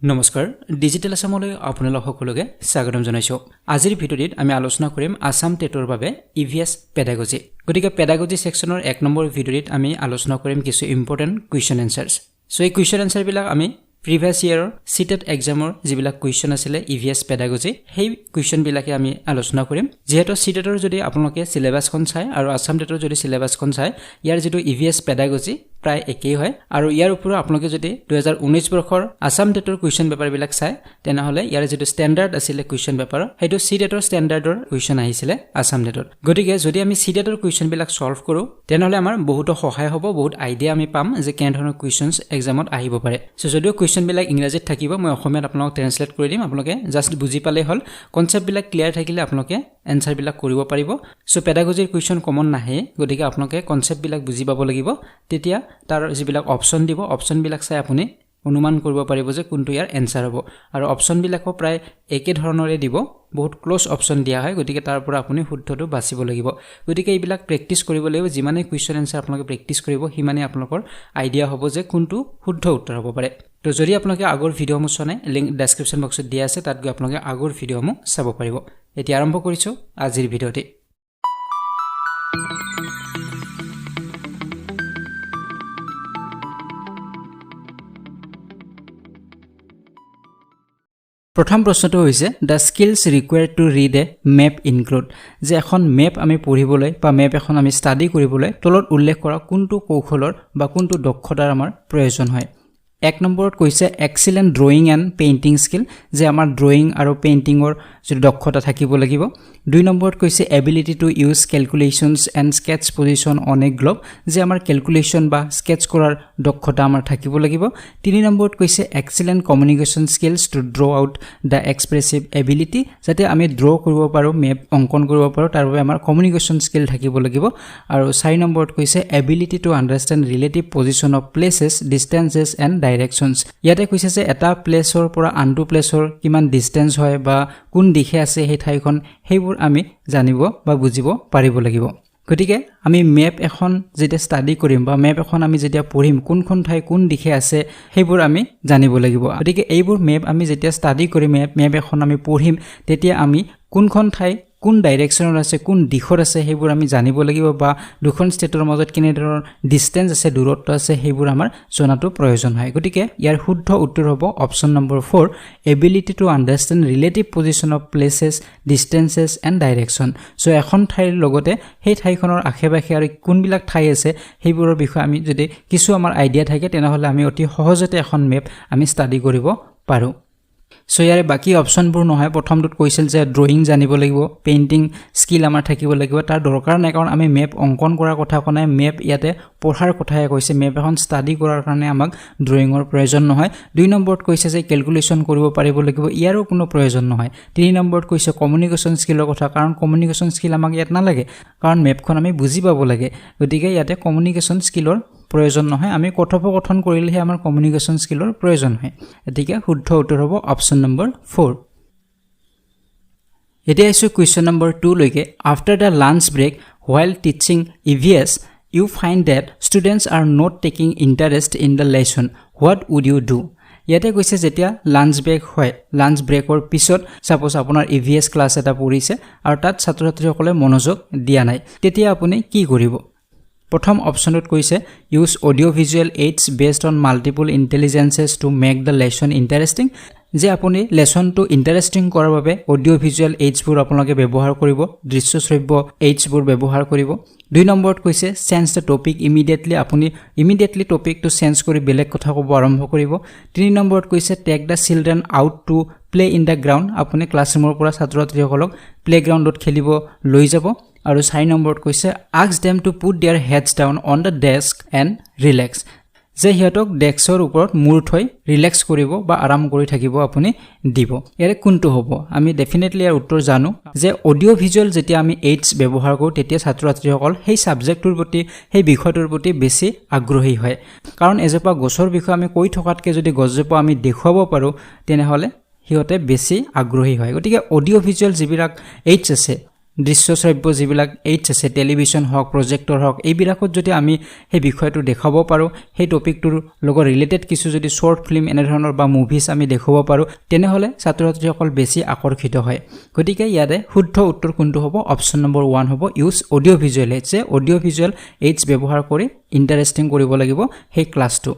নমস্কাৰ ডিজিটেল আসামলৈ আপোনালোক সকলোকে স্বাগতম জনাইছো আজিৰ ভিডিঅ'ত আমি আলোচনা কৰিম আসাম টেটৰ বাবে ইভিএছ পেডাগজি গতিকে পেডাগজি সেকশনৰ 1 নম্বৰ ভিডিঅ'ত আমি আলোচনা কৰিম কিছু ইম্পৰ্টেন্ট কোৱেশ্চন আনসাৰ্স সো এই কোৱেশ্চন আনসাৰ বিলাক আমি প্ৰিভিয়াস ইয়াৰৰ সিটেট এক্সামৰ যিবিলাক কোৱেশ্চন আছিল ইভিএছ পেডাগজি সেই কোৱেশ্চন বিলাকে আমি আলোচনা কৰিম যেহেতু সিটেটৰ যদি আপোনালোকে সিলেবাসখন চাই আৰু আসাম টেটৰ যদি সিলেবাসখন চাই ইয়াৰ যেটো ইভিএছ পেডাগজি প্ৰায় একেই হয় আৰু ইয়াৰ ওপৰত আপোনালোকে যদি 2019 বৰ্ষৰ আসাম টেটৰ কোৱেশ্চন পেপাৰ বিলাক চাই তেনহলে ইয়াৰ যেটো ষ্টেণ্ডাৰ্ড আছিল কোৱেশ্চন পেপাৰ হেতু সিটেটৰ ষ্টেণ্ডাৰ্ডৰ কোৱেশ্চন আহিছিল আসাম টেটৰ গতিকে যদি আমি সিটেটৰ কোৱেশ্চন বিলাক সলভ কৰো তেনহলে আমাৰ বহুত সহায় হ'ব বহুত আইডিয়া আমি পাম যে কেনে ধৰণৰ কোৱেশ্চনছ এক্সামত আহিব পাৰে সো যদিও কোৱেশ্চন বিলাক ইংৰাজীত থাকিব মই অসমীয়াত আপোনাক ট্ৰান্সলেট কৰি দিম আপোনালোকে জাস্ট বুজি পালে হল কনসেপ্ট বিলাক ক্লিয়াৰ থাকিলে আপোনালোকে এনসাৰ বিলাক কৰিব পাৰিব সো পেডাগজিৰ কোৱেশ্চন কমন নাহে গতিকে আপোনালোকে কনসেপ্ট বিলাক বুজি পাব লাগিব তেতিয়া তাৰ যিবিলাক অপচন দিব অপচন বিলাক চাই আপুনি অনুমান কৰিব পাৰিব যে কোনটো ইয়াৰ এনসাৰ হ'ব আৰু অপচন বিলাকো প্ৰায় একে ধৰণৰে দিব বহুত ক্লোজ অপচন দিয়া হয় গতিকে তাৰ পৰা আপুনি শুদ্ধটো বাছিব লাগিব গতিকে এইবিলাক প্ৰেক্টিস কৰিব লাগিব যিমানে কোৱেশ্চন এনসাৰ আপোনালোকে প্ৰেক্টিস কৰিব হিমানে আপোনালোকৰ আইডিয়া হ'ব যে কোনটো শুদ্ধ উত্তৰ হ'ব পাৰে তো যদি আপোনালোকে আগৰ ভিডিঅ'মু চানে লিংক ডেসক্ৰিপচন বক্সত দিয়া আছে তাত গৈ আপোনালোকে আগৰ ভিডিঅ'মু চাব পাৰিব এতিয়া আৰম্ভ কৰিছো আজিৰ ভিডিঅ'টি প্ৰথম প্ৰশ্নটো হৈছে দা স্কিলছ ৰিকুৱায়াৰ্ড টু ৰিড এ মেপ ইনক্লুড যে এখন মেপ আমি পঢ়িবলৈ বা মেপ এখন আমি ষ্টাডি কৰিবলৈ তলত উল্লেখ কৰা কোনটো কৌশলৰ বা কোনটো দক্ষতাৰ আমাৰ প্ৰয়োজন হয় এক নম্বৰত কৈছে excellent drawing and painting skill যে আমাৰ ড্ৰয়িং আৰু পেইন্টিংৰ যে দক্ষতা থাকিব লাগিব দুই নম্বৰত কৈছে ability to use calculations and sketch position on a globe যে আমাৰ ক্যালকুলেশন বা স্কেচ কৰাৰ দক্ষতা আমাৰ থাকিব লাগিব তিনি নম্বৰত কৈছে excellent communication skills to draw out the expressive ability যাতে আমি ড্ৰ কৰিব পাৰো মেপ অঙ্কন কৰিব পাৰো তাৰ বাবে আমাৰ কমিউনিকেশন স্কিল থাকিব লাগিব আৰু চাৰি নম্বৰত কৈছে ability to understand relative position of places distances and directions ইয়াতে কৈছে যে এটা প্লেসৰ পৰা আনটো প্লেসৰ কিমান ডিসটেন্স হয় বা কোন দিশে আছে সেই ঠাইখন সেইবোৰ আমি জানিব বা বুজিব পাৰিব লাগিব গতিকে আমি মেপ এখন যেতিয়া ষ্টাডি কৰিম বা মেপ এখন আমি যেতিয়া পঢ়িম কোনখন ঠাই কোন দিশে আছে সেইবোৰ আমি জানিব লাগিব গতিকে এইবোৰ মেপ আমি যেতিয়া ষ্টাডি কৰিম মেপ এখন আমি পঢ়িম তেতিয়া আমি কোনখন ঠাই কোন ডাইৰেকশনৰ আছে কোন দিশৰ আছে সেইবোৰ আমি জানিব লাগিব বা দুখন ষ্টেটৰ মাজত কিনে ধৰণৰ ডিসটেন্স আছে দূৰত্ব আছে সেইবোৰ আমাৰ জনাটো প্ৰয়োজন হয় গতিকে ইয়াৰ শুদ্ধ উত্তৰ হ'ব অপচন নম্বৰ 4 ability to understand relative position of places distances and direction so এখন ঠাইৰ লগতে সেই ঠাইখনৰ আশেপাশে আৰু কোনবিলাক ঠাই আছে সেইবোৰৰ বিষয়ে আমি যদি কিছু আমাৰ আইডিয়া থাকে তেনেহলে আমি অতি সহজতে এখন মেপ আমি ষ্টাডি কৰিব পাৰো সো ইয়াৰে বাকি অপচনবোৰ নহয় প্ৰথমটোত কৈছিল যে ড্ৰয়িং জানিব লাগিব পেইন্টিং স্কিল আমাৰ থাকিব লাগিব তাৰ দৰকাৰ নাই কাৰণ আমি মেপ অঙ্কন কৰাৰ কথা কোনাই মেপ ইয়াতে পঢ়াৰ কথাই কৈছে মেপ এখন ষ্টাডি কৰাৰ কাৰণে আমাক ড্ৰয়িংৰ প্ৰয়োজন নহয় দুই নম্বৰত কৈছে যে ক্যালকুলেশন কৰিব পাৰিব লাগিব ইয়াৰো কোনো প্ৰয়োজন নহয় তিনি নম্বৰত কৈছে কমিউনিকেশন স্কিলৰ কথা কাৰণ কমিউনিকেশন স্কিল আমাক ইয়াত নালাগে কাৰণ মেপখন আমি বুজি পাব লাগে গতিকে ইয়াতে কমিউনিকেশন স্কিলৰ প্ৰয়োজন নহয় আমি কথোপকথন কৰিলেহে আমাৰ কমিউনিকেশন স্কিলৰ প্ৰয়োজন হয় এতিকে শুদ্ধ উত্তৰ হ'ব অপচন নম্বৰ 4 এতিয়া আছে কোৱেশ্চন নম্বৰ 2 লৈকে after the lunch break while teaching EVS you find that students are not taking interest in the lesson what would you do ইয়াতে কৈছে যেতিয়া লাঞ্চ ব্ৰেক হয় লাঞ্চ ব্ৰেকৰ পিছত সাপোজ আপোনাৰ EVS ক্লাছ এটা পঢ়িছে আৰু তাত ছাত্ৰ-ছাত্ৰীসকলে মনোযোগ দিয়া নাই তেতিয়া আপুনি কি কৰিব প্ৰথম অপচনত কৈছে use audio visual aids based on multiple intelligences to make the lesson interesting যে আপুনি লেসনটো ইন্টাৰেষ্টিং কৰাৰ বাবে অডিও ভিজুৱেল এইডছবোৰ আপোনালোকে ব্যৱহাৰ কৰিব দৃশ্য শ্ৰব্য এইডছবোৰ ব্যৱহাৰ কৰিব দুই নম্বৰত কৈছে চেঞ্জ দা টপিক ইমিডিয়েটলি টপিকটো চেঞ্জ কৰি বেলেগ কথা ক'ব আৰম্ভ কৰিব তিনি নম্বৰত কৈছে take the children out to play in the ground আপুনি ক্লাছৰুমৰ পৰা ছাত্ৰ-ছাত্ৰীসকলক প্লেগ্ৰাউণ্ডত খেলিব লৈ যাব আৰু 4 নম্বৰত কৈছে ask them to put their heads down on the desk and relax যে হিয়তক ডেস্কৰ ওপৰত মূৰ থৈ ৰিলেক্স কৰিব বা আৰাম কৰি থাকিব আপুনি দিব ইয়াৰে কোনটো হ'ব আমি ডেফিনেটলি ইয়াৰ উত্তৰ জানো যে অডিও ভিজুৱেল যেতিয়া আমি এইডছ ব্যৱহাৰ কৰো তেতিয়া ছাত্ৰ-ছাত্ৰীসকল সেই সাবজেক্টৰ প্ৰতি সেই বিষয়টোৰ প্ৰতি বেছি আগ্ৰহী হয় কাৰণ এজোপা গছৰ বিষয়ে আমি কৈ থকাতকে যদি গছজোপা আমি দেখুৱাব পাৰো তেনেহলে হিয়তে বেছি আগ্ৰহী হয় গতিকে অডিও ভিজুৱেল যিবিলাক এইডছ আছে দৃশ্য শ্ৰব্য যিবিলাক এইডছ আছে টেলিভিছন হওক প্ৰজেক্টৰ হওক এইবিলাকত যদি আমি সেই বিষয়টো দেখাব পাৰোঁ সেই টপিকটোৰ লগত ৰিলেটেড কিছু যদি শ্বৰ্ট ফিল্ম এনেধৰণৰ বা মুভিজ আমি দেখুৱাব পাৰোঁ তেনেহ'লে ছাত্ৰ ছাত্ৰীসকল বেছি আকৰ্ষিত হয় গতিকে ইয়াতে শুদ্ধ উত্তৰ কোনটো হ'ব অপশ্যন নম্বৰ 1 হ'ব ইউজ অডিঅ' ভিজুৱেল এইডছ যে অডিঅ' ভিজুৱেল এইডছ ব্যৱহাৰ কৰি ইণ্টাৰেষ্টিং কৰিব লাগিব সেই ক্লাছটো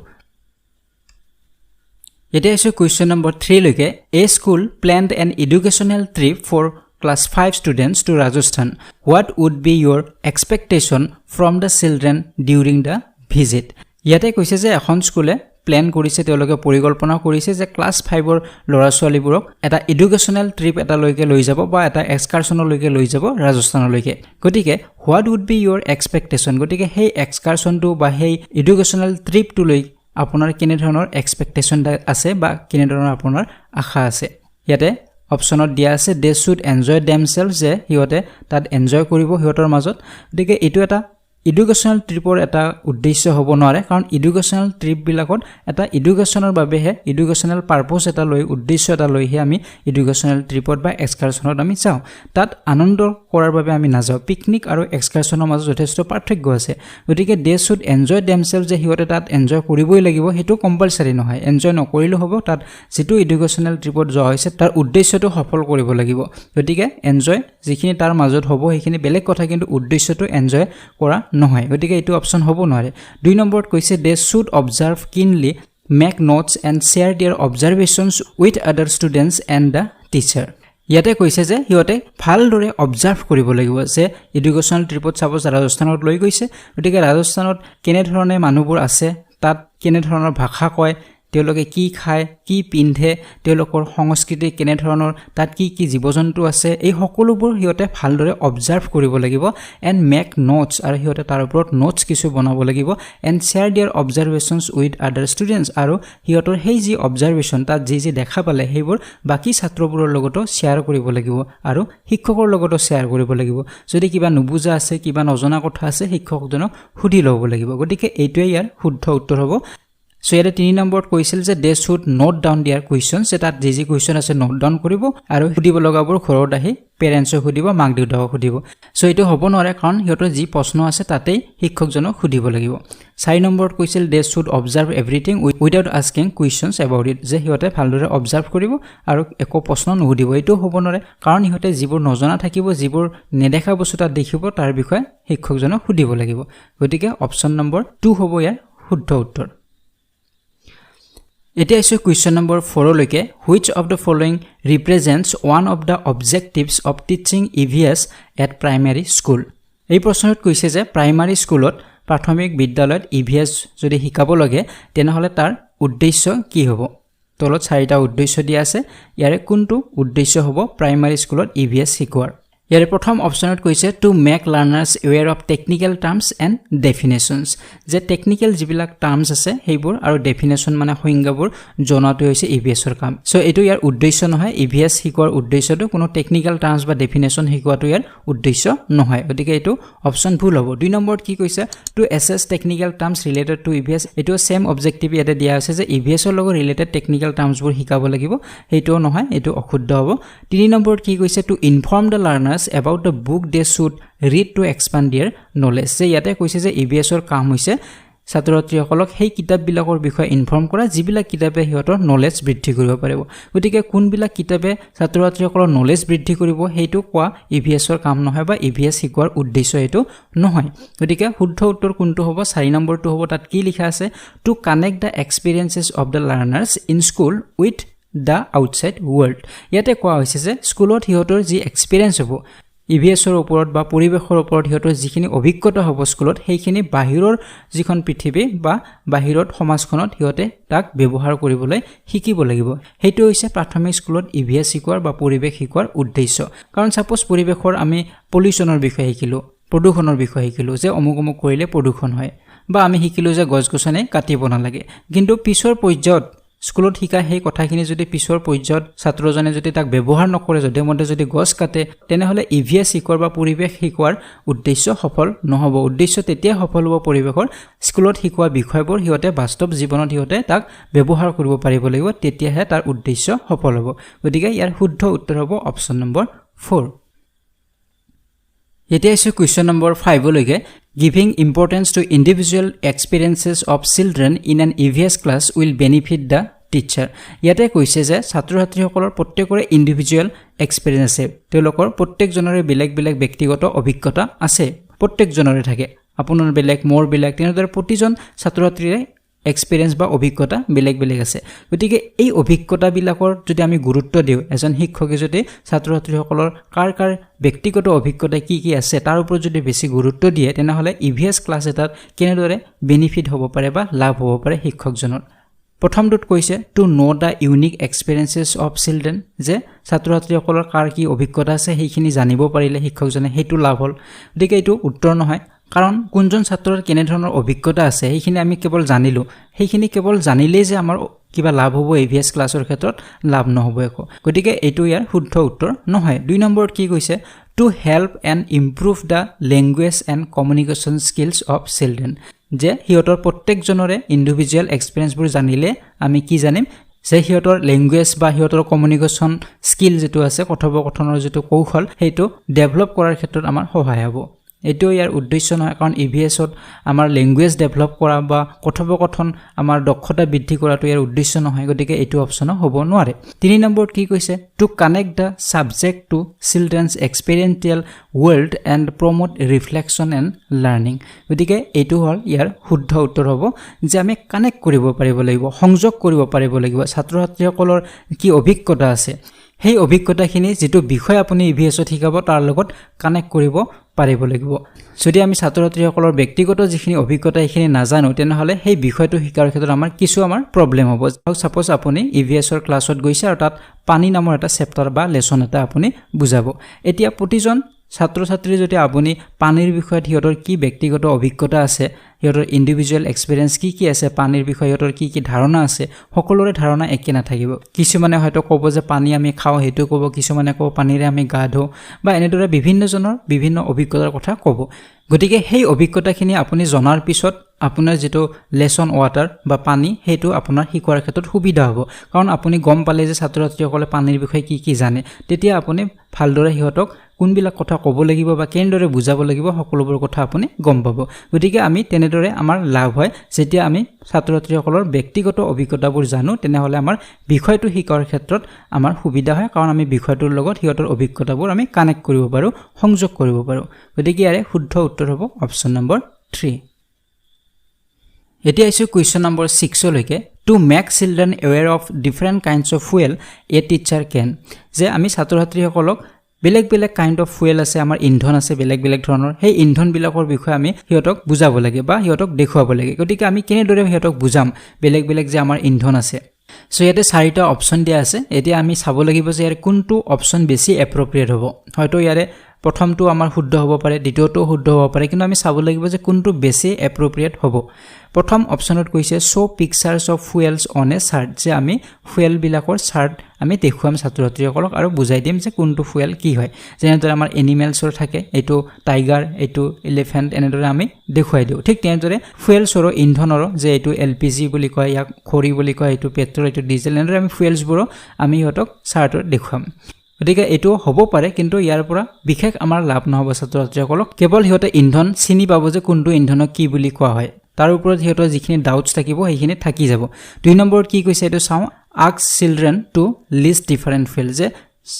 এতিয়া আছে কুৱেশ্যন নম্বৰ 3 লৈকে a school planned an educational trip for Class 5 students to Rajasthan. What would be your expectation from the children during the visit? ইয়াতে কৈছে যে এখন স্কুলে প্ল্যান কৰিছে তেওঁলোকে পৰিকল্পনা কৰিছে যে ক্লাছ 5 ৰ ল'ৰা ছোৱালীবোৰক এটা এডুকেশ্যনেল ট্ৰিপ এটা লৈকে লৈ যাব বা এটা এক্সকাৰছনলৈকে লৈ যাব ৰাজস্থানলৈকে গতিকে what would be your expectation গতিকে সেই এক্সকাৰছনটো বা সেই এডুকেশ্যনেল ট্ৰিপটো লৈ আপোনাৰ কেনে ধৰণৰ এক্সপেক্টেশন আছে বা কেনে ধৰণৰ আপোনাৰ আশা আছে ইয়াতে অপচনত দিয়া আছে দে শুড এনজয় দেমসেলফ যে হিয়তে তাত এনজয় কৰিব হিয়তৰ মাজত গতিকে এটো এটা এডুকেশ্যনেল ট্ৰিপৰ এটা উদ্দেশ্য হ'ব নোৱাৰে কাৰণ এডুকেশ্যনেল ট্ৰিপ বিলাকত এটা এডুকেশ্যনৰ বাবেহে এডুকেশ্যনেল পাৰপজ এটা লৈ উদ্দেশ্য এটা লৈহে আমি এডুকেশ্যনেল ট্ৰিপত বা এক্সকাৰছনত আমি যাওঁ তাত আনন্দ কৰাৰ বাবে আমি নাযাওঁ পিকনিক আৰু এক্সকাৰছনৰ মাজত যথেষ্ট পাৰ্থক্য আছে গতিকে দে শুড এনজয় দেমসেলফ যে হিয়তে তাত এনজয় কৰিবই লাগিব হেতু কম্পালসৰি নহয় এনজয় নকৰিলেও হ'ব তাত যেটো এডুকেশ্যনেল ট্ৰিপত যোৱা হৈছে তাৰ উদ্দেশ্যটো সফল কৰিব লাগিব গতিকে এনজয় যিখিনি তাৰ মাজত হ'ব সেইখিনি বেলেগ কথা কিন্তু উদ্দেশ্যটো এনজয় কৰা নহয় গতিকে এটো অপচন হ'ব নোৱাৰে 2 নম্বৰত কৈছে they should observe kindly make notes and share their observations with other students and the teacher ইয়াতে কৈছে যে হিয়তে ভালদৰে অবজাৰ্ভ কৰিব লাগিব যে এডুকেশ্যনেল ট্ৰিপত সাপোজ ৰাজস্থানত লৈ গৈছে গতিকে ৰাজস্থানত কেনে ধৰণে মানুহবোৰ আছে তাত কেনে ধৰণৰ ভাষা কয় তেওঁলোকে কি খায় কি পিন্ধে তেওঁলোকৰ সংস্কৃতি কেনে ধৰণৰ তাত কি কি জীবজন্তু আছে এই সকলোবোৰ হিয়তে ভালদৰে অবজাৰ্ভ কৰিব লাগিব এণ্ড মেক নোটস আৰু হিয়তে তাৰ ওপৰত নোটস কিছু বনাব লাগিব and share their observations with other students আৰু হিয়তৰ সেই যি অবজাৰভেশন তাত যি দেখা পালে সেইবোৰ বাকি ছাত্ৰবোৰৰ লগতো শেয়াৰ কৰিব লাগিব আৰু শিক্ষকৰ লগতো শেয়াৰ কৰিব লাগিব যদি কিবা নুবুজা আছে কিবা নজনা কথা আছে শিক্ষকজনক সুধি ল'ব লাগিব গতিকে এইটোৱে ইয়াৰ শুদ্ধ উত্তৰ হ'ব সো ইয়াতে 3 নম্বৰত কৈছিল যে they should note down their questions যেটা যি কোৱেশ্চন আছে নোট ডাউন কৰিব আৰু সুধিব লগাবোৰ ঘৰত আহি পেৰেন্টছক সুধিব মাক দেউতাকক সুধিব সো এটো হ'ব নোৱাৰে কাৰণ হিয়তৰ যি প্ৰশ্ন আছে তাতেই শিক্ষকজনক সুধিব লাগিব 4 নম্বৰত কৈছিল they should observe everything without asking questions about it যে হিয়তে ভালদৰে অবজাৰ্ভ কৰিব আৰু একো প্ৰশ্ন নুসুধিব এটো হ'ব নোৱাৰে কাৰণ হিয়তে যিবোৰ নজনা থাকিব যিবোৰ নেদেখা বস্তু তাত দেখিব তাৰ বিষয়ে শিক্ষকজনক সুধিব লাগিব গতিকে অপচন নম্বৰ 2 হ'ব ইয়াৰ শুদ্ধ উত্তৰ এতিয়া আছে question number 4 লৈকে which of the following represents one of the objectives of teaching EVS at primary school এই প্ৰশ্নত কৈছে যে প্ৰাইমাৰী স্কুলত প্ৰাথমিক বিদ্যালয়ত EVS যদি শিকাব লাগে তেনেহলে তাৰ উদ্দেশ্য কি হ'ব তলত চাৰিটা উদ্দেশ্য দিয়া আছে ইয়াৰে কোনটো উদ্দেশ্য হ'ব প্ৰাইমাৰী স্কুলত EVS শিকোৱাৰ ইয়াৰে প্ৰথম অপচনত কৈছে to make learners aware of technical terms and definitions যে টেকনিক্যাল যিবিলাক টাৰ্মছ আছে সেইবোৰ আৰু ডেফিনেশ্যন মানে সংজ্ঞাবোৰ জনাটো হৈছে ইভিএছৰ কাম সো এটো ইয়াৰ উদ্দেশ্য নহয় ইভিএছ শিকোৱাৰ উদ্দেশ্যটো কোনো টেকনিক্যাল টাৰ্মছ বা ডেফিনেশ্যন শিকোৱাটো ইয়াৰ উদ্দেশ্য নহয় গতিকে এটো অপচন ভুল হ'ব 2 নম্বৰত কি কৈছে টু এসেছ টেকনিক্যাল টাৰ্মছ ৰিলেটেড টু ইভিএছ এটো সেম অবজেক্টিভ ইয়াতে দিয়া আছে যে ইভিএছৰ লগত ৰিলেটেড টেকনিক্যাল টাৰ্মছবোৰ শিকাব লাগিব হেটো নহয় এটো অশুদ্ধ হ'ব 3 নম্বৰত কি কৈছে to inform the learner about the book they should read to expand their knowledge যে ইয়াতে কৈছে যে ইভিএছৰ কাম হৈছে ছাত্ৰছাত্ৰীসকলক সেই কিতাপবিলাকৰ বিষয়ে ইনফৰ্ম কৰা যিবিলাক কিতাপে হিয়তৰ নলেজ বৃদ্ধি কৰিব পাৰিব গতিকে কোনবিলাক কিতাপে ছাত্ৰছাত্ৰীসকলৰ নলেজ বৃদ্ধি কৰিব হেতু কোৱা ইভিএছৰ কাম নহয় বা ইভিএছ শিকোৱাৰ উদ্দেশ্য হেতু নহয় গতিকে শুদ্ধ উত্তৰ কোনটো হ'ব 4 নম্বৰটো হ'ব তাত কি লিখা আছে to connect the experiences of the learners in school with the outside world ইয়াতে কোৱা হৈছে যে স্কুলত হিয়তৰ যি এক্সপেৰিয়েন্স হ'ব ইভিএছৰ ওপৰত বা পৰিবেশৰ ওপৰত হিয়তৰ যিখিনি অভিজ্ঞতা হ'ব স্কুলত সেইখিনি বাহিৰৰ যিখন পৃথিৱী বা বাহিৰত সমাজখনত হিয়তে তাক ব্যৱহাৰ কৰিবলৈ শিকিব লাগিব হেতু হৈছে প্ৰাথমিক স্কুলত ইভিএছ শিকোৱাৰ বা পৰিবেশ শিকোৱাৰ উদ্দেশ্য কাৰণ সাপোজ পৰিবেশৰ আমি পলিউশনৰ বিষয়ে শিকিলো প্ৰদূষণৰ বিষয়ে শিকিলো যে অমুক কৰিলে প্ৰদূষণ হয় বা আমি শিকিলো যে গছ-গছনি কাটিব নালাগে কিন্তু পিছৰ পৰ্যায়ত স্কুলত শিকা সেই কথাখিনি যদি পিছৰ পৰ্যায়ত ছাত্ৰজনে যদি তাক ব্যৱহাৰ নকৰে যদি গছ কাটে তেনেহলে ইভিএছ শিকোৱাৰ বা পৰিবেশ শিকোৱাৰ উদ্দেশ্য সফল নহব উদ্দেশ্য তেতিয়া সফল হ'ব পৰিবেশৰ স্কুলত শিকোৱা বিষয়বোৰ হিয়তে বাস্তৱ জীৱনত হিয়তে তাক ব্যৱহাৰ কৰিব পাৰিব লাগিব তেতিয়াহে তাৰ উদ্দেশ্য সফল হ'ব গতিকে ইয়াৰ শুদ্ধ উত্তৰ হ'ব অপচন নম্বৰ 4 এতিয়া আছে কুৱেশ্যন নম্বৰ 5 লৈকে giving importance to individual experiences of children in an EVS class will benefit the teacher ইয়াতে কৈছে যে ছাত্ৰ ছাত্ৰীসকলৰ প্ৰত্যেকৰে ইন্ডিভিজুৱেল এক্সপেৰিয়েন্স আছে তেওঁলোকৰ প্ৰত্যেকজনৰে বেলেগ বেলেগ ব্যক্তিগত অভিজ্ঞতা আছে প্ৰত্যেকজনৰে থাকে আপোনাৰ বেলেগ মোৰ বেলেগ তেনেদৰে প্ৰতিজন ছাত্ৰ ছাত্ৰীৰে এক্সপেৰিয়েন্স বা অভিজ্ঞতা বেলেগ বেলেগ আছে গতিকে এই অভিজ্ঞতা বিলাকৰ যদি আমি গুৰুত্ব দিও এজন শিক্ষকে যদি ছাত্ৰ ছাত্ৰীসকলৰ কাৰ ব্যক্তিগত অভিজ্ঞতা কি কি আছে তাৰ ওপৰত যদি বেছি গুৰুত্ব দিয়ে তেনেহলে ইভিএছ ক্লাছ এটাত কেনেদৰে বেনিফিট হ'ব পাৰে বা লাভ হ'ব পাৰে শিক্ষকজনৰ প্ৰথমটোত কৈছে to know the unique experiences of children যে ছাত্ৰ ছাত্ৰীসকলৰ কাৰ কি অভিজ্ঞতা আছে সেইখিনি জানিব পাৰিলে শিক্ষকজনে হেতু লাভ হ'ল গতিকে এইটো উত্তৰ নহয় কাৰণ কোনজন ছাত্ৰৰ কেনে ধৰণৰ অভিজ্ঞতা আছে সেইখিনি আমি কেৱল জানিলো সেইখিনি কেৱল জানিলেই যে আমাৰ কিবা লাভ হ'ব এভিএছ ক্লাছৰ ক্ষেত্ৰত লাভ নহব একো গতিকে এইটো ইয়াৰ শুদ্ধ উত্তৰ নহয় 2 নম্বৰত কি কৈছে to help and improve the language and communication skills of children যে হিয়তৰ প্ৰত্যেকজনৰে ইন্ডিভিজুৱেল এক্সপেৰিয়েন্সবোৰ জানিলে আমি কি জানিম যে হিয়তৰ লেংগুৱেজ বা হিয়তৰ কমিউনিকেশ্যন স্কিল যেটো আছে কথোপকথনৰ যেটো কৌশল হেতু ডেভেলপ কৰাৰ ক্ষেত্ৰত আমাৰ সহায় হ'ব এটো ইয়াৰ উদ্দেশ্য নহয় কাৰণ ইভিএছত আমাৰ ল্যাঙ্গুৱেজ ডেভেলপ কৰা বা কথোপকথন আমাৰ দক্ষতা বৃদ্ধি কৰাটো ইয়াৰ উদ্দেশ্য নহয় গতিকে এটো অপচন হ'ব নোৱাৰে 3 নম্বৰত কি কৈছে to connect the subject to children's experiential world and promote reflection and learning গতিকে এটো হল ইয়াৰ শুদ্ধ উত্তৰ হ'ব যে আমি কানেক্ট কৰিব পাৰিব লাগিব সংযোগ কৰিব পাৰিব লাগিব ছাত্ৰ ছাত্ৰীসকলৰ কি অভিজ্ঞতা আছে সেই অভিজ্ঞতাখিনি যেটো বিষয় আপুনি ইভিএছত শিকাব তাৰ লগত কানেক্ট কৰিব পাৰিব লাগিব যদি আমি ছাত্ৰ ছাত্ৰীসকলৰ ব্যক্তিগত যিখিনি অভিজ্ঞতা এইখিনি নাজানো তেনেহলে সেই বিষয়টো শিকাৰ ক্ষেত্ৰত আমাৰ কিছু প্ৰবলেম হ'ব সাপোজ আপুনি ইভিএছৰ ক্লাছত গৈছে আৰু তাত পানী নামৰ এটা চেপ্টাৰ বা লেসন এটা আপুনি বুজাব এতিয়া প্ৰতিজন ছাত্ৰ ছাত্ৰী যদি আপুনি পানীৰ বিষয়ত হিয়তৰ কি ব্যক্তিগত অভিজ্ঞতা আছে হিয়তৰ ইন্ডিভিজুৱেল এক্সপেৰিয়েন্স কি আছে পানীৰ বিষয়ত হিয়তৰ কি ধাৰণা আছে সকলোৰে ধাৰণা একে নাথাকিব কিছুমানে হয়তো ক'ব যে পানী আমি খাওঁ হেতু ক'ব কিছুমানে ক'ব পানীৰে আমি গা ধো বা এনেদৰে বিভিন্নজনৰ বিভিন্ন অভিজ্ঞতাৰ কথা ক'ব গতিকে সেই অভিজ্ঞতাখিনি আপুনি জনাৰ পিছত আপোনাৰ যেটো লেসন ওয়াটাৰ বা পানী হেতু আপোনাৰ শিকোৱাৰ ক্ষেত্ৰত সুবিধা হ'ব কাৰণ আপুনি গম পালে যে ছাত্ৰ ছাত্ৰীসকলে পানীৰ বিষয়ে কি জানে তেতিয়া আপুনি ভালদৰে হিয়তক কোনবিলাক কথা ক'ব লাগিব বা কেনেদৰে বুজাব লাগিব সকলোবোৰ কথা আপুনি গম পাব গতিকে আমি তেনেদৰে আমাৰ লাভ হয় যেতিয়া আমি ছাত্ৰ ছাত্ৰীসকলৰ ব্যক্তিগত অভিজ্ঞতাবোৰ জানো তেনেহলে আমাৰ বিষয়টো শিকাৰ ক্ষেত্ৰত আমাৰ সুবিধা হয় কাৰণ আমি বিষয়টোৰ লগত হিয়তৰ অভিজ্ঞতাবোৰ আমি কানেক্ট কৰিব পাৰো সংযোগ কৰিব পাৰো গতিকে ইয়াৰে শুদ্ধ উত্তৰ হ'ব অপচন নম্বৰ 3 এতিয়া আছে কুৱেশ্যন নম্বৰ 6 লৈকে to make children aware of different kinds of fuel a teacher can যে আমি ছাত্ৰ ছাত্ৰীসকলক বেলেগ বেলেগ কাইন্ড অফ ফুয়েল আছে আমাৰ ইন্ধন আছে বেলেগ বেলেগ ধৰণৰ সেই ইন্ধন বিলাকৰ বিষয়ে আমি হিয়তক বুজাব লাগে বা হিয়তক দেখুৱাব লাগে গতিকে আমি কেনেদৰে হিয়তক বুজাম বেলেগ বেলেগ যে আমাৰ ইন্ধন আছে সো ইয়াতে চাৰিটা অপচন দিয়া আছে এতিয়া আমি চাব লাগিব যে ইয়াৰ কোনটো অপচন বেছি এপ্ৰোপ্ৰিয়েট হ'ব হয়তো ইয়াৰে প্ৰথমটো আমাৰ শুদ্ধ হ'ব পাৰে দ্বিতীয়টো শুদ্ধ হ'ব পাৰে কিন্তু আমি চাব লাগিব যে কোনটো বেছি এপ্ৰোপ্ৰিয়েট হ'ব প্ৰথম অপচনত কৈছে show pictures of fuels on a chart যে আমি ফুয়েল বিলাকৰ চাৰ্ট আমি দেখুৱাম ছাত্ৰ ছাত্ৰীসকলক আৰু বুজাই দিম যে কোনটো ফুয়েল কি হয় যেনেদৰে আমাৰ এনিমেলছৰ থাকে এইটো টাইগাৰ এইটো এলিফেন্ট এনেদৰে আমি দেখুৱাই দিও ঠিক তেনেদৰে ফুয়েলছৰ ইন্ধনৰ যে এইটো এলপিজি বুলি কয় ইয়াক খৰি বুলি কয় এইটো পেট্ৰল এইটো ডিজেল এনেদৰে আমি ফুয়েলছবোৰ আমি হতক চাৰ্টত দেখুৱাম গতিকে এটো হ'ব পাৰে কিন্তু ইয়াৰ পৰা বিশেষ আমাৰ লাভ নহব ছাত্ৰ ছাত্ৰীসকলক কেৱল হিয়তে ইন্ধন চিনি পাব যে কোনটো ইন্ধনক কি বুলি কোৱা হয় তাৰ ওপৰত হিয়তৰ যিখিনি ডাউটছ থাকিব সেইখিনি থাকি যাব 2 নম্বৰত কি কৈছে এটো চাও ask children to list different fuel যে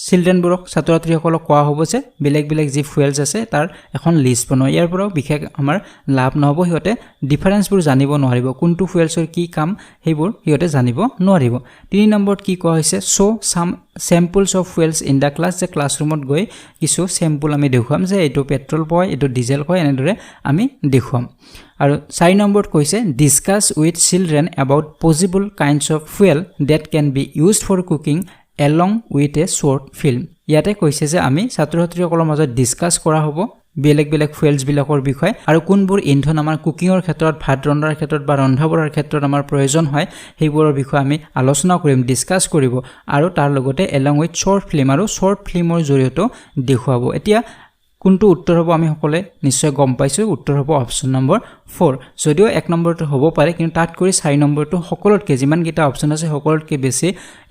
চিলড্ৰেনবোৰক ছাত্ৰ ছাত্ৰীসকলক কোৱা হ'ব যে বেলেগ বেলেগ যি ফুয়েলছ আছে তাৰ এখন লিষ্ট বনোৱা ইয়াৰ পৰা বিশেষ আমাৰ লাভ নহব হিয়তে ডিফাৰেন্সবোৰ জানিব নোৱাৰিব কোনটো ফুয়েলছৰ কি কাম হেবোৰ হিয়তে জানিব নোৱাৰিব 3 নম্বৰত কি কোৱা হৈছে শো সাম samples of fuels in the class যে ক্লাছৰুমত গৈ কিছু স্যাম্পল আমি দেখুৱাম যে এইটো পেট্ৰল কয় এইটো ডিজেল কয় এনেদৰে আমি দেখুৱাম আৰু 4 নম্বৰত কৈছে discuss with children about possible kinds of fuel that can be used for cooking along with a short film ইয়াতে কৈছে যে আমি ছাত্ৰ ছাত্ৰীসকলৰ মাজত ডিসকাস কৰা হ'ব বেলেগ বেলেগ ফুয়েলছ বিলাকৰ বিষয় আৰু কোনবোৰ ইন্ধন আমাৰ কুকিংৰ ক্ষেত্ৰত ভাত ৰন্ধাৰ ক্ষেত্ৰত বা ৰন্ধা বঢ়াৰ ক্ষেত্ৰত আমাৰ প্ৰয়োজন হয় সেইবোৰৰ বিষয়ে আমি আলোচনা কৰিম ডিসকাস কৰিব আৰু তাৰ লগতে along with short film আৰু short filmৰ জৰিয়তে দেখুৱাব এতিয়া কোনটো উত্তৰ হ'ব আমি সকলে নিশ্চয় গম পাইছো উত্তৰ হ'ব অপচন নম্বৰ 4 যদিও 1 নম্বৰটো হ'ব পাৰে কিন্তু তাত কৰি 4 নম্বৰটো সকলোতকৈ যিমান গিটা অপচন আছে সকলোতকৈ বেছি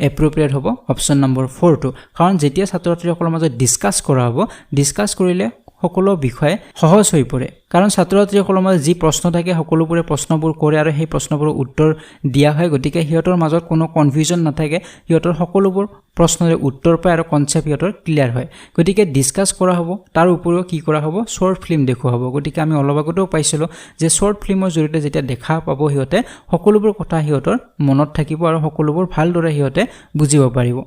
এপ্ৰোপ্ৰিয়েট হ'ব অপচন নম্বৰ 4 টো কাৰণ যেতিয়া ছাত্ৰ ছাত্ৰীসকলৰ মাজত ডিসকাস কৰা হ'ব ডিসকাস কৰিলে সকলো বিষয় সহজ হৈ পৰে কাৰণ ছাত্ৰ-ছাত্ৰীসকলৰ মাজত যি প্ৰশ্ন থাকে সকলোবোৰে প্ৰশ্নবোৰ কৰে আৰু সেই প্ৰশ্নবোৰৰ উত্তৰ দিয়া হয় গতিকে হিহঁতৰ মাজত কোনো কনফিউজন নাথাকে হিহঁতৰ সকলোবোৰ প্ৰশ্নৰ উত্তৰ পায় আৰু কনসেপ্ট হিহঁতৰ ক্লিয়াৰ হয় গতিকে ডিসকাস কৰা হ'ব তাৰ উপৰিও কি কৰা হ'ব শৰ্ট ফিল্ম দেখুৱা হ'ব গতিকে আমি অলপ আগতেও পাইছিলো যে শৰ্ট ফিল্মৰ জৰিয়তে যেতিয়া দেখা পাব হিহঁতে সকলোবোৰ কথা হিহঁতৰ মনত থাকিব আৰু সকলোবোৰ ভালদৰে হিহঁতে বুজিব পাৰিব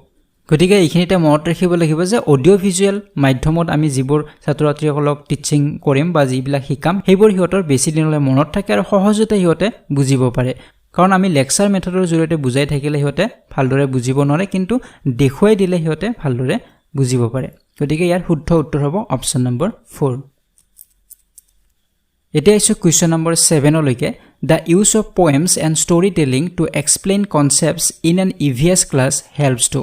গতিকে এইখিনিতে মনত ৰাখিব লাগিব যে অডিও ভিজুৱেল মাধ্যমত আমি যিবোৰ ছাত্ৰ-ছাত্ৰীসকলক টিচিং কৰিম বা যিবিলাক শিকাম সেইবোৰ হিহঁতৰ বেছি দিনলৈ মনত থাকে আৰু সহজতে হিহঁতে বুজিব পাৰে কাৰণ আমি লেকচাৰ মেথডৰ জৰিয়তে বুজাই থাকিলে হিহঁতে ভালদৰে বুজিব নোৱাৰে কিন্তু দেখুৱাই দিলে হিহঁতে ভালদৰে বুজিব পাৰে গতিকে ইয়াৰ শুদ্ধ উত্তৰ হ'ব অপচন নম্বৰ 4 এতিয়া আছে কোৱেশ্চন নম্বৰ 7 লৈকে The use of poems and storytelling to explain concepts in an EVS class helps to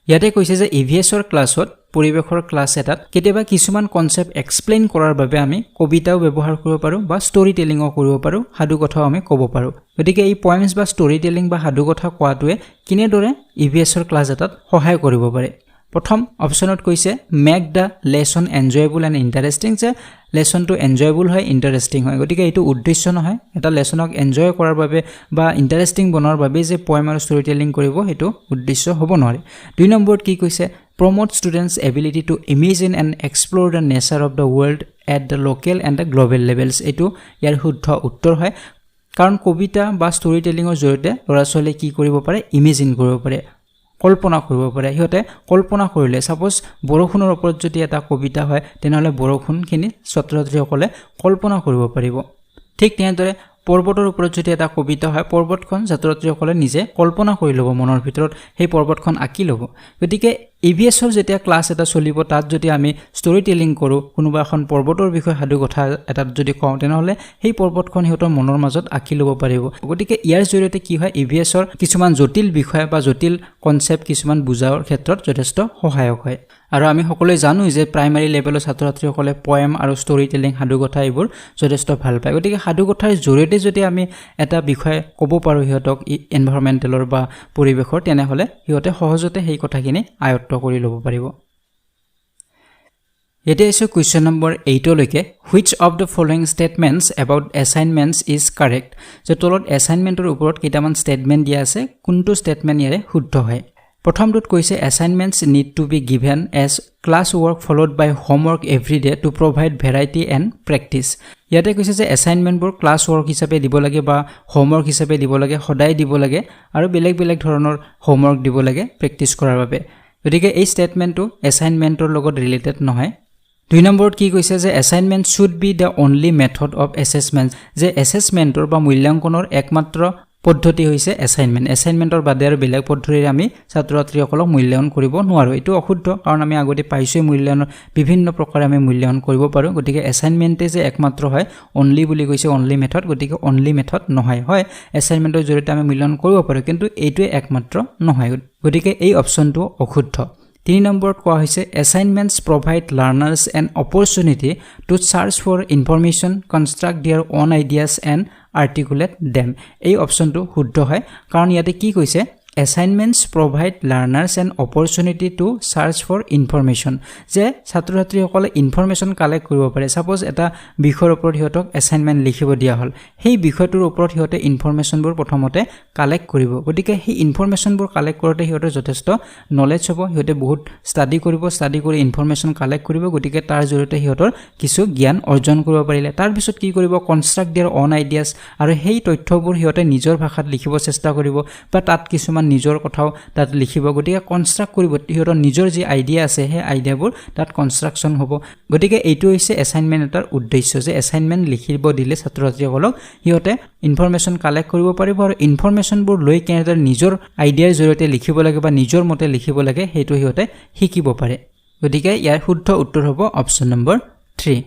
ইয়াতে কৈছে যে EVSৰ ক্লাছত পৰিবেশৰ ক্লাছ এটাত কেতিয়াবা কিছুমান কনসেপ্ট এক্সপ্লেইন কৰাৰ বাবে আমি কবিতাও ব্যৱহাৰ কৰিব পাৰো বা ষ্টৰী টেলিংও কৰিব পাৰো সাধু কথাও আমি ক'ব পাৰো গতিকে এই পয়েমছ বা ষ্টৰী টেলিং বা সাধু কথা কোৱাটোৱে কিনেদৰে EVSৰ ক্লাছ এটাত সহায় কৰিব পাৰে প্ৰথম অপচনত কৈছে make the lesson enjoyable and interesting যে লেসনটো এনজয়েবল হয় ইন্টাৰেষ্টিং হয় গতিকে এইটো উদ্দেশ্য নহয় এটা লেসনক এনজয় কৰাৰ বাবে বা ইন্টাৰেষ্টিং বনোৱাৰ বাবে যে পয়েম আৰু ষ্টৰী টেলিং কৰিব হেতু উদ্দেশ্য হ'ব নোৱাৰে দুই নম্বৰত কি কৈছে promote students ability to imagine and explore the nature of the world at the local and the global levels এটো ইয়াৰ শুদ্ধ উত্তৰ হয় কাৰণ কবিতা বা ষ্টৰী টেলিংৰ জৰিয়তে ল'ৰা-ছোৱালীয়ে কি কৰিব পাৰে ইমেজিন কৰিব পাৰে কল্পনা কৰিব পাৰে হিহঁতে কল্পনা কৰিলে সাপোজ বৰষুণৰ ওপৰত যদি এটা কবিতা হয় তেনেহলে বৰষুণখিনি ছাত্ৰ-ছাত্ৰীসকলে কল্পনা কৰিব পাৰিব ঠিক তেনেদৰে পৰ্বতৰ ওপৰত যদি এটা কবিতা হয় পৰ্বতখন ছাত্ৰ-ছাত্ৰীসকলে নিজে কল্পনা কৰি ল'ব মনৰ ভিতৰত সেই পৰ্বতখন আঁকি ল'ব গতিকে EVSৰ যেতিয়া ক্লাছ এটা চলিব তাত যদি আমি ষ্টৰী টেলিং কৰো কোনোবা এখন পৰ্বতৰ বিষয়ে সাধু কথা এটা যদি কওঁ তেনেহলে সেই পৰ্বতখন হিহঁতৰ মনৰ মাজত আঁকি ল'ব পাৰিব গতিকে ইয়াৰ জৰিয়তে কি হয় EVSৰ কিছুমান জটিল বিষয় বা জটিল কনসেপ্ট কিছুমান বুজাওৰ ক্ষেত্ৰত যথেষ্ট সহায়ক হয় আৰু আমি সকলোৱে জানো যে প্ৰাইমাৰী লেভেলৰ ছাত্ৰ-ছাত্ৰীসকলে পয়েম আৰু ষ্টৰী টেলিং সাধু কথা এইবোৰ যথেষ্ট ভাল পায় গতিকে সাধু কথাৰ জৰিয়তে যদি আমি এটা বিষয় ক'ব পাৰো হিহঁতক এনভায়ৰনমেন্টেলৰ বা পৰিবেশৰ তেনেহলে হিহঁতে সহজতে সেই কথাখিনি আয়ত্ত কৰি ল'ব পাৰিব এতিয়া আছে কোৱেশ্চন নম্বৰ 8 লৈকে which of the following statements about assignments is correct যে তলত এছাইনমেন্টৰ ওপৰত কেইটামান ষ্টেটমেন্ট দিয়া আছে কোনটো ষ্টেটমেন্ট ইয়াৰে শুদ্ধ হয় প্ৰথমটোত কৈছে assignments need to be given as class work followed by homework every day to provide variety and practice ইয়াতে কৈছে যে assignmentবোৰ class work হিচাপে দিব লাগে বা homework হিচাপে দিব লাগে সদায় দিব লাগে আৰু বেলেগ বেলেগ ধৰণৰ homework দিব লাগে প্ৰেক্টিস কৰাৰ বাবে গতিকে এই ষ্টেটমেন্টটো assignmentor লগত ৰিলেটেড নহয় দুই নম্বৰত কি কৈছে যে assignment should be the only method of assessment যে assessmentor বা মূল্যাঙ্কনৰ একমাত্ৰ পদ্ধতি হৈছে assignmentor বাদে আৰু বেলেগ পদ্ধতিৰে আমি ছাত্ৰ-ছাত্ৰীসকলক মূল্যায়ন কৰিব নোৱাৰো এটো অশুদ্ধ কাৰণ আমি আগতে পাইছো মূল্যায়নৰ বিভিন্ন প্ৰকাৰে আমি মূল্যায়ন কৰিব পাৰো গতিকে assignmente যে একমাত্ৰ হয় only বুলি কৈছে only method গতিকে only method নহয় হয় assignmentor জৰিয়তে আমি মূল্যায়ন কৰিব পাৰো কিন্তু এইটোৱে একমাত্ৰ নহয় গতিকে এই অপচনটো অশুদ্ধ 3 নম্বৰত কোৱা হৈছে assignments provide learners an opportunity to search for information construct their own ideas and articulate them এই অপচনটো শুদ্ধ হয় কাৰণ ইয়াতে কি কৈছে assignments provide learners an opportunity to search for information যে ছাত্ৰ-ছাত্ৰীসকলে ইনফৰমেশন কালেক্ট কৰিব পাৰে সাপোজ এটা বিষয়ৰ ওপৰত হিহঁতক assignment লিখিব দিয়া হল সেই বিষয়টোৰ ওপৰত হিহঁতে ইনফৰমেশনবোৰ প্ৰথমতে কালেক্ট কৰিব গতিকে সেই ইনফৰমেশনবোৰ কালেক্ট কৰোতে হিহঁতে যথেষ্ট নলেজ হ'ব হিহঁতে বহুত ষ্টাডি কৰি ইনফৰমেশন কালেক্ট কৰিব গতিকে তাৰ জৰিয়তে হিহঁতৰ কিছু জ্ঞান অৰ্জন কৰিব পাৰিলে তাৰ পিছত কি কৰিব কনষ্ট্ৰাক্ট देयर অন আইডিয়াস আৰু সেই তথ্যবোৰ হিহঁতে নিজৰ ভাষাত লিখিব চেষ্টা কৰিব বা তাত কিছুমান নিজৰ কথাও তাত লিখিব গতিকে কনষ্ট্ৰাক্ট কৰিব হিহঁতৰ নিজৰ যি আইডিয়া আছে সেই আইডিয়াবোৰ তাত কনষ্ট্ৰাকচন হ'ব গতিকে এইটো হৈছে এছাইনমেন্ট এটাৰ উদ্দেশ্য যে এছাইনমেন্ট লিখিব দিলে ছাত্ৰ-ছাত্ৰীসকলক হিহঁতে ইনফৰমেশন কালেক্ট কৰিব পাৰিব আৰু ইনফৰমেশনবোৰ লৈ কেনেদৰে নিজৰ আইডিয়াৰ জৰিয়তে লিখিব লাগে বা নিজৰ মতে লিখিব লাগে হেতু হিহঁতে শিকিব পাৰে গতিকে ইয়াৰ শুদ্ধ উত্তৰ হ'ব অপচন নম্বৰ 3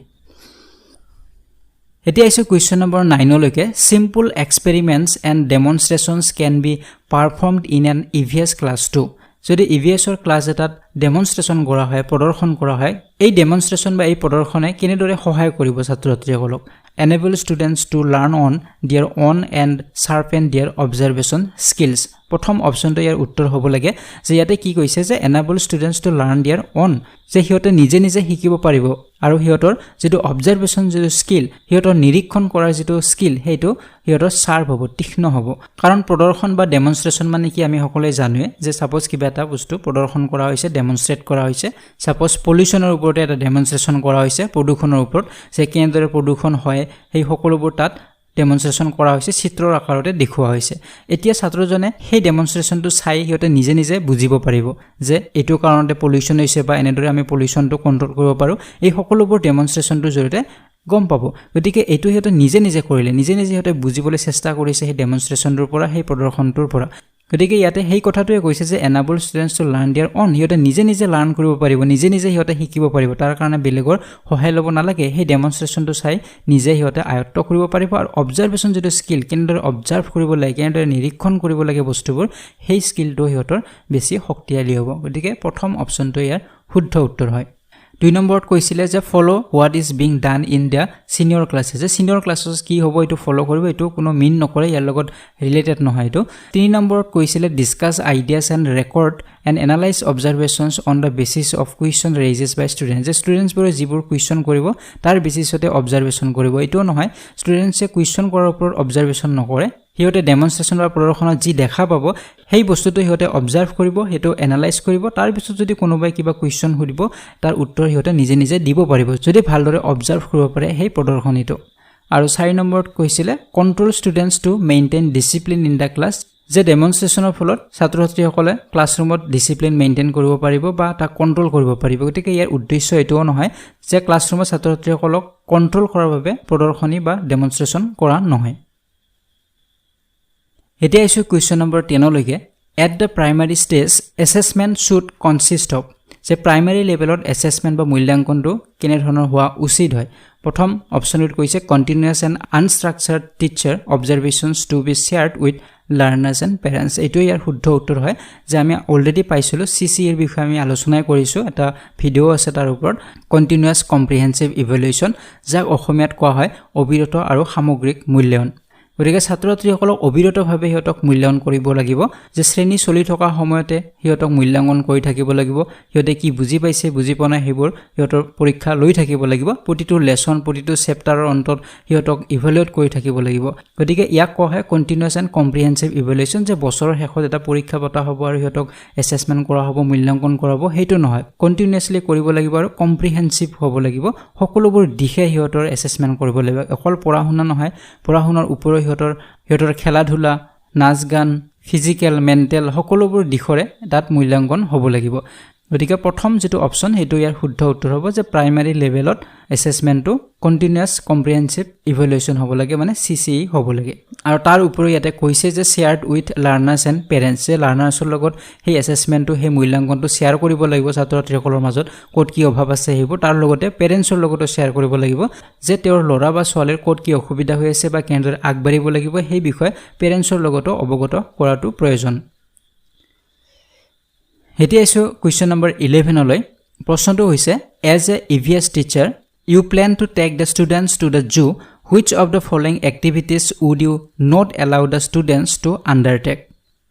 এতিয়া আছে কোৱেশ্চন নম্বৰ 9 লৈকে simple experiments and demonstrations can be performed in an EVS class too যদি EVSৰ ক্লাছ এটাত ডেমনস্ট্ৰেচন কৰা হয় প্ৰদৰ্শন কৰা হয় এই ডেমনস্ট্ৰেচন বা এই প্ৰদৰ্শনে কেনেদৰে সহায় কৰিব ছাত্ৰ-ছাত্ৰীসকলক enable students to learn on their own and sharpen their observation skills প্ৰথম অপচনটো ইয়াৰ উত্তৰ হ'ব লাগে যে ইয়াতে কি কৈছে যে enable students to learn their own যে হিয়তে নিজে নিজে শিকিব পাৰিব আৰু হিয়তৰ যেটো অবজাৰভেশন যেটো স্কিল হিয়তৰ নিৰীক্ষণ কৰাৰ যেটো স্কিল হেটো হিয়তৰ শাৰ্প হ'ব তীক্ষ্ণ হ'ব কাৰণ প্ৰদৰ্শন বা ডেমনস্ট্ৰেচন মানে কি আমি সকলোৱে জানোৱে যে সাপোজ কিবা এটা বস্তু প্ৰদৰ্শন কৰা হৈছে ডেমনস্ট্ৰেট কৰা হৈছে সাপোজ পলিউশনৰ ওপৰতে এটা ডেমনস্ট্ৰেচন কৰা হৈছে প্ৰদূষণৰ ওপৰত যে কেনেদৰে প্ৰদূষণ হয় সেই সকলোবোৰ তাত ডেমনস্ট্ৰেচন কৰা হৈছে চিত্ৰৰ আকাৰতে দেখুৱা হৈছে এতিয়া ছাত্ৰজনে সেই ডেমনস্ট্ৰেচনটো চাই হিয়তে নিজে নিজে বুজিব পাৰিব যে এটো কাৰণতে পলিউশন হৈছে বা এনেদৰে আমি পলিউশনটো কন্ট্ৰোল কৰিব পাৰো এই সকলোবোৰ ডেমনস্ট্ৰেচনটোৰ জৰিয়তে গম পাব গতিকে এটো হিয়তে নিজে নিজে কৰিলে নিজে নিজে হিয়তে বুজিবলৈ চেষ্টা কৰিছে সেই ডেমনস্ট্ৰেচনটোৰ পৰা সেই প্ৰদৰ্শনটোৰ পৰা গতিকে ইয়াতে সেই কথাটোৱে কৈছে যে enable students to learn their own হিয়তে নিজে নিজে লাৰ্ন কৰিব পাৰিব নিজে নিজে হিয়তে শিকিব পাৰিব তাৰ কাৰণে বেলেগৰ সহায় ল'ব নালাগে সেই ডেমনস্ট্ৰেচনটো চাই নিজে হিয়তে আয়ত্ত কৰিব পাৰিব আৰু অবজাৰভেশন যেটো স্কিল কেনেদৰে অবজাৰ্ভ কৰিব লাগে কেনেদৰে নিৰীক্ষণ কৰিব লাগে বস্তুবোৰ সেই স্কিলটো হিয়তৰ বেছি শক্তিশালী হ'ব গতিকে প্ৰথম অপচনটো ইয়াৰ শুদ্ধ উত্তৰ হয় 2 নম্বৰত কৈছিলে যে follow what is being done in the senior classes যে সিনিয়ৰ ক্লাছেছ কি হ'ব এটো ফলো কৰিব এটো কোনো মিন নকৰে ইয়াৰ লগত ৰিলেটেড নহয় এটো 3 নম্বৰত কৈছিলে discuss ideas and record and analyse observations on the basis of question raises by students যে ষ্টুডেণ্টছবোৰে যিবোৰ কুৱেশ্যন কৰিব তাৰ বেচিছতে অবজাৰভেশন কৰিব এটো নহয় ষ্টুডেণ্টছে কুৱেশ্যন কৰাৰ ওপৰত অবজাৰভেশন নকৰে হিয়তে ডেমনস্ট্ৰেচন বা প্ৰদৰ্শনত যি দেখা পাব সেই বস্তুটো হিয়তে অবজাৰ্ভ কৰিব হেটো এনালাইজ কৰিব তাৰ পিছত যদি কোনোবাই কিবা কুৱেশ্যন সুধিব তাৰ উত্তৰ হিয়তে নিজে নিজে দিব পাৰিব যদি ভালদৰে অবজাৰ্ভ কৰিব পাৰে সেই প্ৰদৰ্শনীটো আৰু 4 নম্বৰত কৈছিলে control students to maintain discipline in the class যে ডেমনস্ট্ৰেচনৰ ফলত ছাত্ৰ-ছাত্ৰীসকলে ক্লাছৰুমত ডিসিপ্লিন মেইনটেইন কৰিব পাৰিব বা তা কন্ট্ৰোল কৰিব পাৰিব গতিকে ইয়াৰ উদ্দেশ্য এটোও নহয় যে ক্লাছৰুমত ছাত্ৰ-ছাত্ৰীসকলক কন্ট্ৰোল কৰাৰ বাবে প্ৰদৰ্শনী বা ডেমনস্ট্ৰেচন কৰা নহয় এতিয়া ইছু কুৱেশ্যন নম্বৰ 10 লৈকে at the primary stage assessment should consist of যে প্ৰাইমাৰী লেভেলত এছেছমেন্ট বা মূল্যাংকনটো কেনে ধৰণৰ হোৱা উচিত হয় প্ৰথম অপচনত কৈছে continuous and unstructured teacher observations to be shared with learners and parents এইটো ইয়াৰ শুদ্ধ উত্তৰ হয় যে আমি অলৰেডি পাইছিলো সিসি এৰ বিষয়ে আমি আলোচনা কৰিছো এটা ভিডিও আছে তাৰ ওপৰত কন্টিনিউয়াছ কম্প্ৰিহেনসিভ ইভালুৱেচন যাক অসমীয়াত কোৱা হয় অবিৰত আৰু সামগ্ৰিক মূল্যায়ন গতিকে ছাত্ৰ-ছাত্ৰীসকলক অবিৰতভাৱে হিয়তক মূল্যায়ন কৰিব লাগিব যে শ্ৰেণী চলি থকা সময়তে হিয়তক মূল্যায়ন কৰি থাকিব লাগিব হিয়তে কি বুজি পাইছে বুজি পোৱা নাই হেবোৰ হিয়তৰ পৰীক্ষা লৈ থাকিব লাগিব প্ৰতিটো লেসন প্ৰতিটো চেপ্টাৰৰ অন্তত হিয়তক ইভালুৱেট কৰি থাকিব লাগিব গতিকে ইয়াক কোৱা হয় কন্টিনিউয়াছ এণ্ড কম্প্ৰিহেনসিভ ইভালুৱেচন যে বছৰৰ শেষত এটা পৰীক্ষা পতা হ'ব আৰু হিয়তক এছেছমেন্ট কৰা হ'ব মূল্যাংকন কৰা হ'ব হেটো নহয় কন্টিনিউয়াছলি কৰিব লাগিব আৰু কম্প্ৰিহেনসিভ হ'ব লাগিব সকলোবোৰ দিশে হিয়তৰ এছেছমেন্ট কৰিব লাগিব অকল পঢ়া শুনা নহয় পঢ়া শুনাৰ ওপৰত হিয়তৰ খেলা ধুলা নাচ গান ফিজিক্যাল মেন্টাল সকলোবোৰ দিশৰে তাত মূল্যাংকন হ'ব লাগিব গতিকে প্ৰথম যেটো অপচন হেটো ইয়াৰ শুদ্ধ উত্তৰ হ'ব যে প্ৰাইমাৰী লেভেলত এছেছমেন্টটো কন্টিনিউয়াছ কম্প্ৰিহেনসিভ ইভালুৱেচন হ'ব লাগে মানে সিসি হ'ব লাগে আৰু তাৰ ওপৰত ইয়াতে কৈছে যে শেয়াৰ্ড উইথ লাৰ্নাৰ্ছ এণ্ড পেৰেণ্টছ যে লাৰ্নাৰ্ছৰ লগত সেই এছেছমেন্টটো সেই মূল্যাংকনটো শেয়াৰ কৰিব লাগিব ছাত্ৰ-ছাত্ৰীসকলৰ মাজত ক'ত কি অভাৱ আছে হেবোৰ তাৰ লগতে পেৰেণ্টছৰ লগতো শেয়াৰ কৰিব লাগিব যে তেওঁৰ ল'ৰা বা ছোৱালীৰ ক'ত কি অসুবিধা হৈ আছে বা কেনেদৰে আগবাঢ়িব লাগিব সেই বিষয়ে পেৰেণ্টছৰ লগতো অৱগত কৰাটো প্ৰয়োজন এতিয়া ইছু কুৱেশ্যন নম্বৰ 11 লৈ প্ৰশ্নটো হৈছে as a EVS teacher you plan to take the students to the zoo which of the following activities would you not allow the students to undertake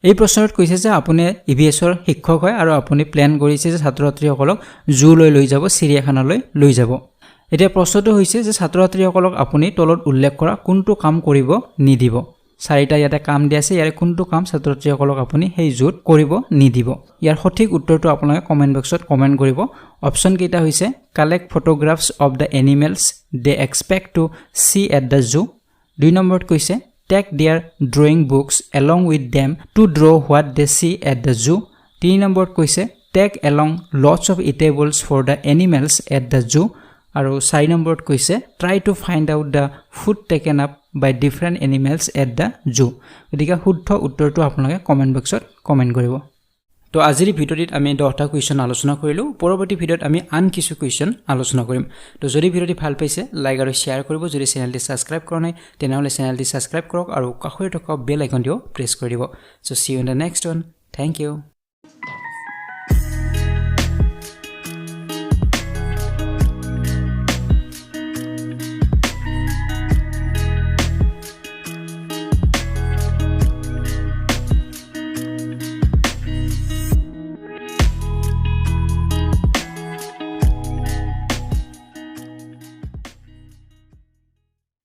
এই প্ৰশ্নত কৈছে যে আপুনি ইভিএছৰ শিক্ষক হয় আৰু আপুনি প্ল্যান কৰিছে যে ছাত্ৰ-ছাত্ৰীসকলক জু লৈ যাব চিৰিয়াখানালৈ লৈ যাব এতিয়া প্ৰশ্নটো হৈছে যে ছাত্ৰ-ছাত্ৰীসকলক আপুনি তলত উল্লেখ কৰা কোনটো কাম কৰিব নিদিব চাৰিটা ইয়াতে কাম দিয়া আছে ইয়াৰ কোনটো কাম ছাত্ৰ-ছাত্ৰীসকলক আপুনি সেই জুত কৰিব নিদিব ইয়াৰ সঠিক উত্তৰটো আপোনালোকে কমেন্ট বক্সত কমেন্ট কৰিব অপচন কেইটা হৈছে collect photographs of the animals they expect to see at the zoo 2 নম্বৰত কৈছে take their drawing books along with them to draw what they see at the zoo 3 নম্বৰত কৈছে take along lots of eatables for the animals at the zoo আৰু 4 নম্বৰত কৈছে try to find out the food taken up by different animals at the zoo গতিকে শুদ্ধ উত্তৰটো আপোনালোকে comment বক্সত কমেন্ট কৰিব তো আজিৰ ভিডিঅ'টিত আমি 10টা কুৱেশ্যন আলোচনা কৰিলো পৰৱৰ্তী ভিডিঅ'ত আমি আন কিছু কুৱেশ্যন আলোচনা কৰিম তো যদি ভিডিঅ'টি ভাল পাইছে লাইক আৰু শেয়াৰ কৰিব যদি চেনেলটি সাবস্ক্ৰাইব কৰা নাই তেনেহলে চেনেলটি সাবস্ক্ৰাইব কৰক আৰু কাষতে থকা বেল আইকনটো প্ৰেছ কৰি দিব so see you in the next one thank you